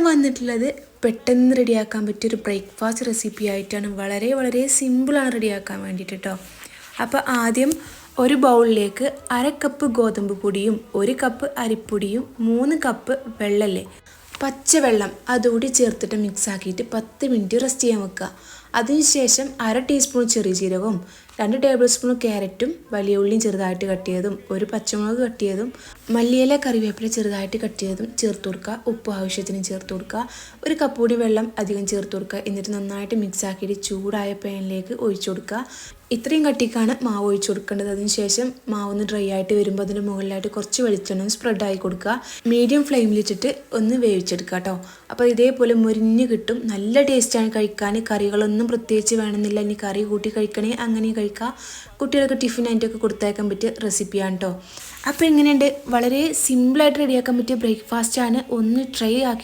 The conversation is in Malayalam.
വന്നിട്ടുള്ളത് പെട്ടെന്ന് റെഡിയാക്കാൻ പറ്റിയൊരു ബ്രേക്ക്ഫാസ്റ്റ് റെസിപ്പി ആയിട്ടാണ്. വളരെ സിമ്പിളാണ് റെഡിയാക്കാൻ വേണ്ടിയിട്ട് കേട്ടോ. അപ്പോൾ ആദ്യം ഒരു ബൗളിലേക്ക് 1/2 കപ്പ് ഗോതമ്പ് പൊടിയും 1 കപ്പ് അരിപ്പൊടിയും 3 കപ്പ് വെള്ളമല്ലേ പച്ചവെള്ളം അതുകൂടി ചേർത്തിട്ട് മിക്സ് ആക്കിയിട്ട് 10 മിനിറ്റ് റെസ്റ്റ് ചെയ്യാൻ വെക്കുക. അതിനുശേഷം 1/2 ടീസ്പൂൺ ചെറിയ ജീരകവും 2 ടേബിൾ സ്പൂൺ ക്യാരറ്റും വലിയ ഉള്ളിയും ചെറുതായിട്ട് കട്ട് ചെയ്തതും 1 പച്ചമുളക് കട്ട് ചെയ്തതും മല്ലിയില കറിവേപ്പില ചെറുതായിട്ട് കട്ട് ചെയ്തതും ചേർത്ത് കൊടുക്കുക. ഉപ്പ് ആവശ്യത്തിന് ചേർത്ത് കൊടുക്കുക. 1 കപ്പ് കൂടി വെള്ളം അധികം ചേർത്ത് കൊടുക്കുക. എന്നിട്ട് നന്നായിട്ട് മിക്സ് ആക്കിയിട്ട് ചൂടായ പാനിലേക്ക് ഒഴിച്ചു കൊടുക്കുക. ഇത്രയും കട്ടിക്കാണ് മാവ് ഒഴിച്ചു കൊടുക്കേണ്ടത്. അതിനുശേഷം മാവ് ഒന്ന് ഡ്രൈ ആയിട്ട് വരുമ്പോൾ അതിൻ്റെ മുകളിലായിട്ട് കുറച്ച് വെളിച്ചെണ്ണ സ്പ്രെഡായി കൊടുക്കുക. മീഡിയം ഫ്ലെയിമിലിട്ടിട്ട് ഒന്ന് വേവിച്ചെടുക്കുക കേട്ടോ. അപ്പോൾ ഇതേപോലെ മുരിഞ്ഞ് കിട്ടും. നല്ല ടേസ്റ്റാണ് കഴിക്കാൻ. കറികളൊന്നും പ്രത്യേകിച്ച് വേണമെന്നില്ല. ഇനി കറി കൂട്ടി കഴിക്കണേ അങ്ങനെ കഴിക്കുക. കുട്ടികൾക്ക് ടിഫിൻ ആയിട്ടൊക്കെ കൊടുത്തയക്കാൻ പറ്റിയ റെസിപ്പിയാണ് കേട്ടോ. അപ്പോൾ എങ്ങനെയുണ്ട്? വളരെ സിമ്പിളായിട്ട് റെഡിയാക്കാൻ പറ്റിയ ബ്രേക്ക്ഫാസ്റ്റാണ്. ഒന്ന് ട്രൈ ആക്കി